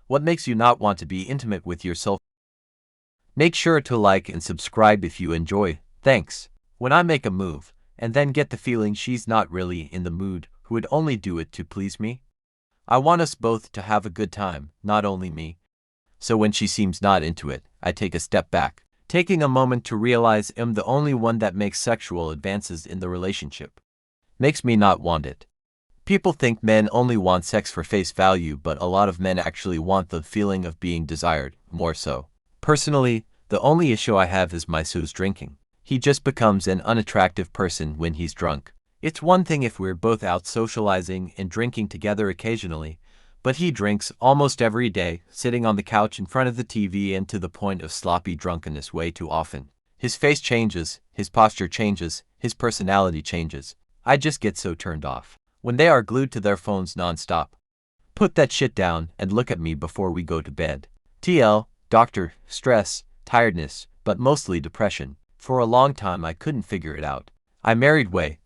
What makes you not want to be intimate with yourself? Make sure to like and subscribe if you enjoy. Thanks. When I make a move, and then get the feeling she's not really in the mood, who would only do it to please me? I want us both to have a good time, not only me. So when she seems not into it, I take a step back, taking a moment to realize I'm the only one that makes sexual advances in the relationship. Makes me not want it. People think men only want sex for face value, but a lot of men actually want the feeling of being desired, more so. Personally, the only issue I have is my Sue's drinking. He just becomes an unattractive person when he's drunk. It's one thing if we're both out socializing and drinking together occasionally, but he drinks almost every day, sitting on the couch in front of the TV and to the point of sloppy drunkenness way too often. His face changes, his posture changes, his personality changes. I just get so turned off. When they are glued to their phones non-stop. Put that shit down and look at me before we go to bed. TL, doctor, stress, tiredness, but mostly depression. For a long time I couldn't figure it out. I married way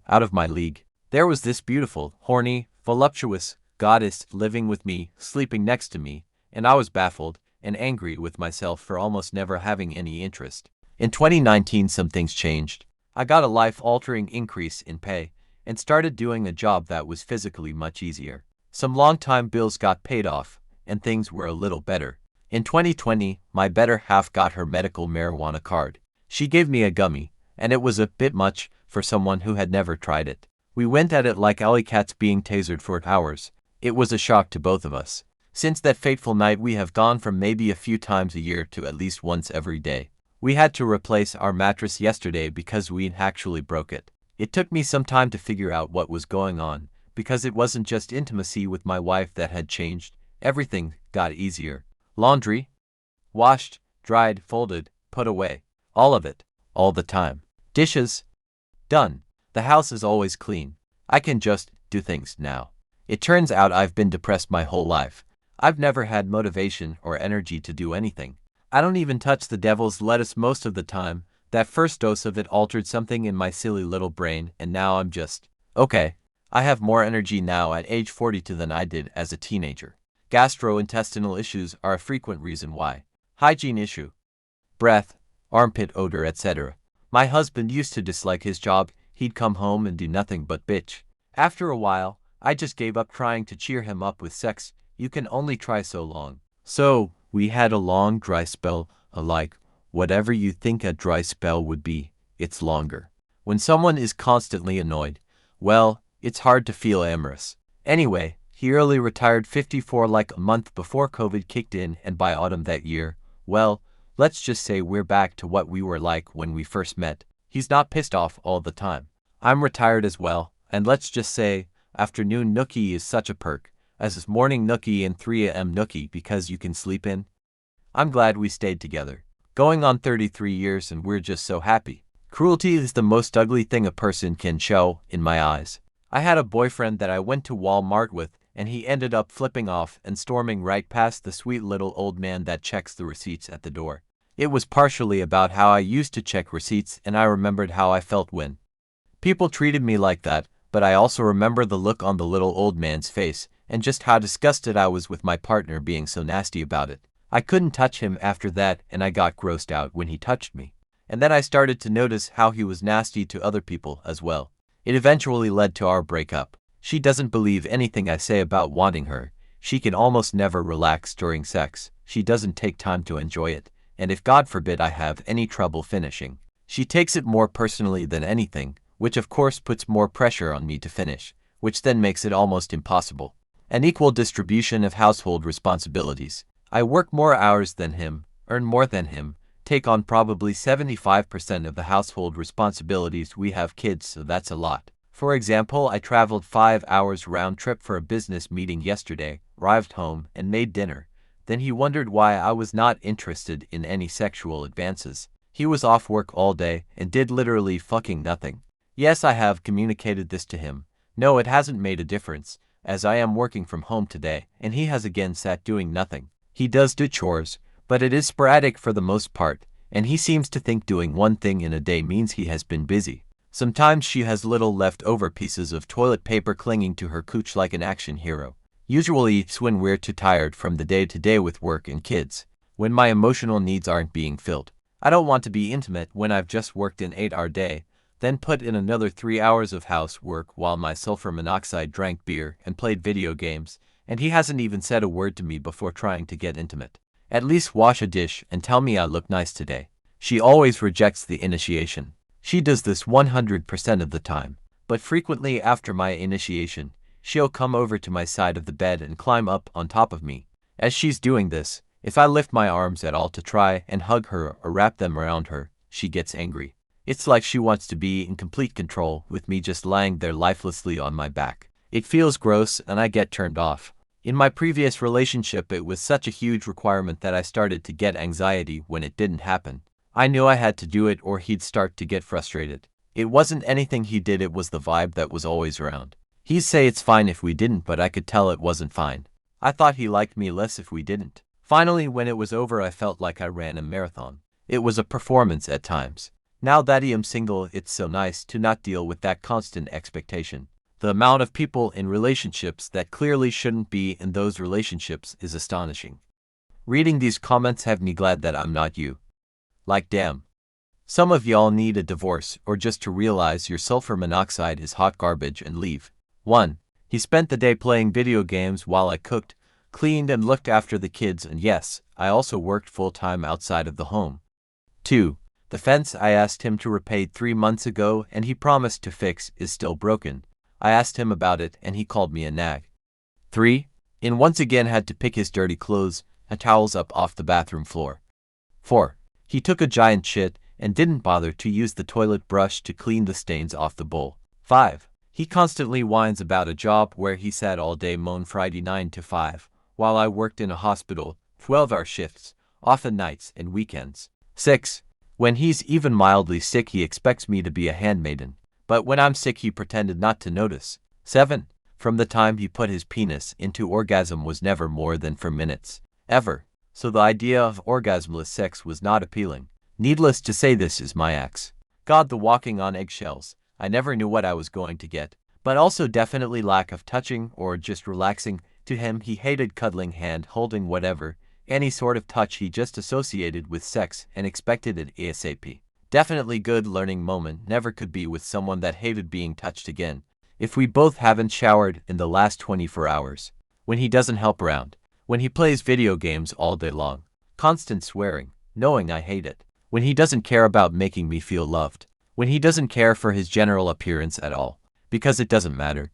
out of my league. There was this beautiful, horny, voluptuous goddess living with me, sleeping next to me, and I was baffled and angry with myself for almost never having any interest. In 2019 some things changed. I got a life-altering increase in pay and started doing a job that was physically much easier. Some long-time bills got paid off, and things were a little better. In 2020, my better half got her medical marijuana card. She gave me a gummy, and it was a bit much for someone who had never tried it. We went at it like alley cats being tasered for hours. It was a shock to both of us. Since that fateful night we have gone from maybe a few times a year to at least once every day. We had to replace our mattress yesterday because we actually broke it. It took me some time to figure out what was going on, because it wasn't just intimacy with my wife that had changed. Everything got easier. Laundry, washed, dried, folded, put away. All of it, all the time. Dishes, done. The house is always clean. I can just do things now. It turns out I've been depressed my whole life. I've never had motivation or energy to do anything. I don't even touch the devil's lettuce most of the time. That first dose of it altered something in my silly little brain, and now I'm just, okay. I have more energy now at age 42 than I did as a teenager. Gastrointestinal issues are a frequent reason why. Hygiene issue. Breath, armpit odor, etc. My husband used to dislike his job. He'd come home and do nothing but bitch. After a while, I just gave up trying to cheer him up with sex. You can only try so long. So, we had a long dry spell, like, whatever you think a dry spell would be, it's longer. When someone is constantly annoyed, well, it's hard to feel amorous. Anyway, he early retired 54 like a month before COVID kicked in, and by autumn that year, well, let's just say we're back to what we were like when we first met. He's not pissed off all the time. I'm retired as well, and let's just say, afternoon nookie is such a perk, as is morning nookie and 3 a.m. nookie because you can sleep in. I'm glad we stayed together. Going on 33 years and we're just so happy. Cruelty is the most ugly thing a person can show, in my eyes. I had a boyfriend that I went to Walmart with, and he ended up flipping off and storming right past the sweet little old man that checks the receipts at the door. It was partially about how I used to check receipts, and I remembered how I felt when people treated me like that, but I also remember the look on the little old man's face, and just how disgusted I was with my partner being so nasty about it. I couldn't touch him after that, and I got grossed out when he touched me. And then I started to notice how he was nasty to other people as well. It eventually led to our breakup. She doesn't believe anything I say about wanting her. She can almost never relax during sex. She doesn't take time to enjoy it. And if God forbid I have any trouble finishing, she takes it more personally than anything, which of course puts more pressure on me to finish, which then makes it almost impossible. An equal distribution of household responsibilities. I work more hours than him, earn more than him, take on probably 75% of the household responsibilities. We have kids, so that's a lot. For example, I traveled 5 hours round trip for a business meeting yesterday, arrived home, and made dinner. Then he wondered why I was not interested in any sexual advances. He was off work all day and did literally fucking nothing. Yes, I have communicated this to him. No, it hasn't made a difference, as I am working from home today, and he has again sat doing nothing. He does do chores, but it is sporadic for the most part, and he seems to think doing one thing in a day means he has been busy. Sometimes she has little leftover pieces of toilet paper clinging to her cooch like an action hero. Usually it's when we're too tired from the day-to-day with work and kids, when my emotional needs aren't being filled. I don't want to be intimate when I've just worked an 8-hour day, then put in another 3 hours of housework while my sulfur monoxide drank beer and played video games, and he hasn't even said a word to me before trying to get intimate. At least wash a dish and tell me I look nice today. She always rejects the initiation. She does this 100% of the time, but frequently after my initiation, she'll come over to my side of the bed and climb up on top of me. As she's doing this, if I lift my arms at all to try and hug her or wrap them around her, she gets angry. It's like she wants to be in complete control with me just lying there lifelessly on my back. It feels gross and I get turned off. In my previous relationship, it was such a huge requirement that I started to get anxiety when it didn't happen. I knew I had to do it or he'd start to get frustrated. It wasn't anything he did, it was the vibe that was always around. He'd say it's fine if we didn't, but I could tell it wasn't fine. I thought he liked me less if we didn't. Finally, when it was over, I felt like I ran a marathon. It was a performance at times. Now that I am single, it's so nice to not deal with that constant expectation. The amount of people in relationships that clearly shouldn't be in those relationships is astonishing. Reading these comments have me glad that I'm not you. Like damn. Some of y'all need a divorce or just to realize your sulfur monoxide is hot garbage and leave. 1. He spent the day playing video games while I cooked, cleaned and looked after the kids, and yes, I also worked full-time outside of the home. 2. The fence I asked him to repair 3 months ago and he promised to fix is still broken. I asked him about it and he called me a nag. 3. And once again had to pick his dirty clothes and towels up off the bathroom floor. 4. He took a giant shit and didn't bother to use the toilet brush to clean the stains off the bowl. 5. He constantly whines about a job where he sat all day moan Friday 9 to 5, while I worked in a hospital, 12-hour shifts, often nights and weekends. 6. When he's even mildly sick, he expects me to be a handmaiden, but when I'm sick he pretended not to notice. 7. From the time he put his penis into orgasm was never more than for minutes, ever, so the idea of orgasmless sex was not appealing. Needless to say, this is my ex. God, the walking on eggshells. I never knew what I was going to get, but also definitely lack of touching or just relaxing. To him, he hated cuddling, hand holding, whatever, any sort of touch he just associated with sex and expected it ASAP. Definitely good learning moment. Never could be with someone that hated being touched again. If we both haven't showered in the last 24 hours. When he doesn't help around. When he plays video games all day long. Constant swearing, knowing I hate it. When he doesn't care about making me feel loved. When he doesn't care for his general appearance at all, because it doesn't matter.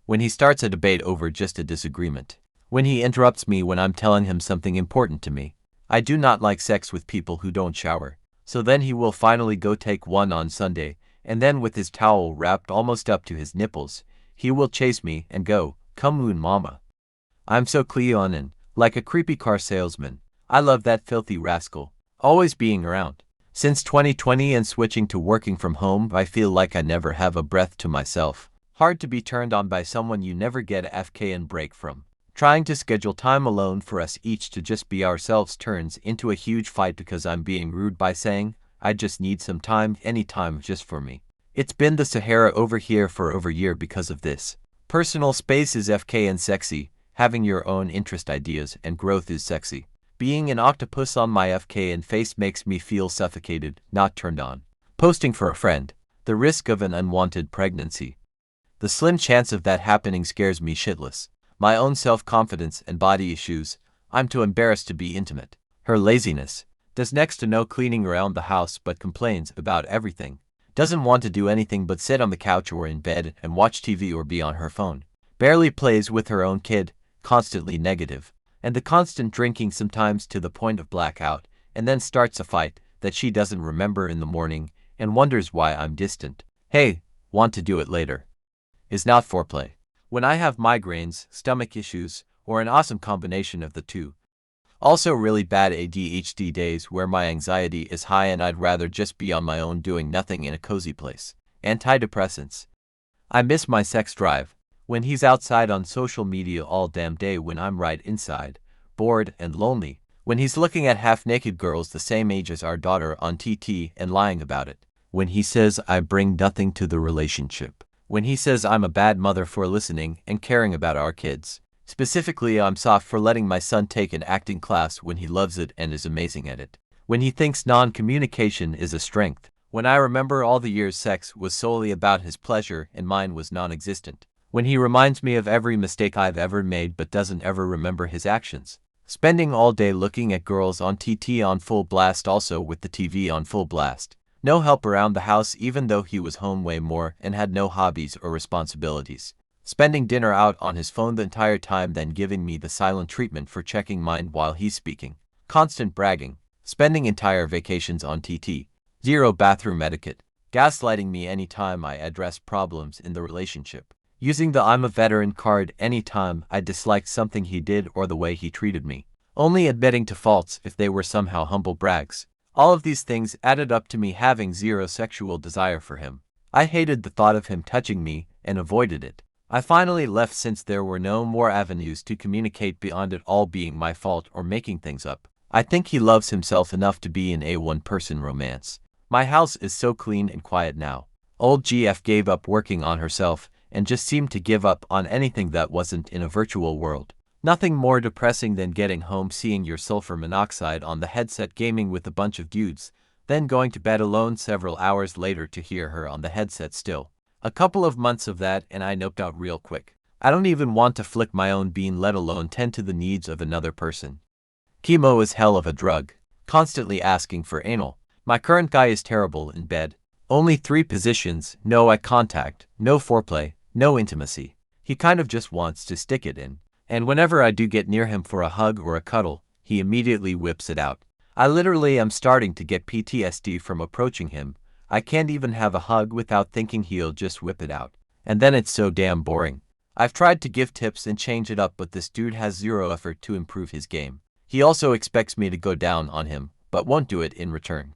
When he starts a debate over just a disagreement. When he interrupts me when I'm telling him something important to me. I do not like sex with people who don't shower, so then he will finally go take one on Sunday, and then with his towel wrapped almost up to his nipples, he will chase me and go, "Come on, mama." I'm so Cleonin, like a creepy car salesman. I love that filthy rascal, always being around. Since 2020 and switching to working from home, I feel like I never have a breath to myself. Hard to be turned on by someone you never get a FK and break from. Trying to schedule time alone for us each to just be ourselves turns into a huge fight because I'm being rude by saying, I just need some time, any time just for me. It's been the Sahara over here for over a year because of this. Personal space is FK and sexy. Having your own interest, ideas, and growth is sexy. Being an octopus on my FK and face makes me feel suffocated, not turned on. Posting for a friend. The risk of an unwanted pregnancy. The slim chance of that happening scares me shitless. My own self-confidence and body issues. I'm too embarrassed to be intimate. Her laziness. Does next to no cleaning around the house but complains about everything. Doesn't want to do anything but sit on the couch or in bed and watch TV or be on her phone. Barely plays with her own kid. Constantly negative. And the constant drinking, sometimes to the point of blackout, and then starts a fight that she doesn't remember in the morning and wonders why I'm distant. Hey, want to do it later. Is not foreplay. When I have migraines, stomach issues, or an awesome combination of the two. Also really bad ADHD days where my anxiety is high and I'd rather just be on my own doing nothing in a cozy place. Antidepressants. I miss my sex drive. When he's outside on social media all damn day, when I'm right inside, bored and lonely, when he's looking at half-naked girls the same age as our daughter on TT and lying about it, when he says I bring nothing to the relationship, when he says I'm a bad mother for listening and caring about our kids, Specifically, I'm soft for letting my son take an acting class when he loves it and is amazing at it. When he thinks non-communication is a strength. When I remember all the years sex was solely about his pleasure and mine was non-existent. When he reminds me of every mistake I've ever made but doesn't ever remember his actions. Spending all day looking at girls on TT on full blast, also with the TV on full blast. No help around the house even though he was home way more and had no hobbies or responsibilities. Spending dinner out on his phone the entire time, then giving me the silent treatment for checking mine while he's speaking. Constant bragging. Spending entire vacations on TT. Zero bathroom etiquette. Gaslighting me anytime I address problems in the relationship. Using the "I'm a veteran" card anytime I disliked something he did or the way he treated me. Only admitting to faults if they were somehow humble brags. All of these things added up to me having zero sexual desire for him. I hated the thought of him touching me and avoided it. I finally left since there were no more avenues to communicate beyond it all being my fault or making things up. I think he loves himself enough to be in a one-person romance. My house is so clean and quiet now. Old GF gave up working on herself and just seemed to give up on anything that wasn't in a virtual world. Nothing more depressing than getting home, seeing your sulfur monoxide on the headset gaming with a bunch of dudes, then going to bed alone several hours later to hear her on the headset still. A couple of months of that and I noped out real quick. I don't even want to flick my own bean, let alone tend to the needs of another person. Chemo is hell of a drug. Constantly asking for anal. My current guy is terrible in bed. Only 3 positions, no eye contact, no foreplay, no intimacy. He kind of just wants to stick it in. And whenever I do get near him for a hug or a cuddle, he immediately whips it out. I literally am starting to get PTSD from approaching him. I can't even have a hug without thinking he'll just whip it out. And then it's so damn boring. I've tried to give tips and change it up, but this dude has zero effort to improve his game. He also expects me to go down on him, but won't do it in return.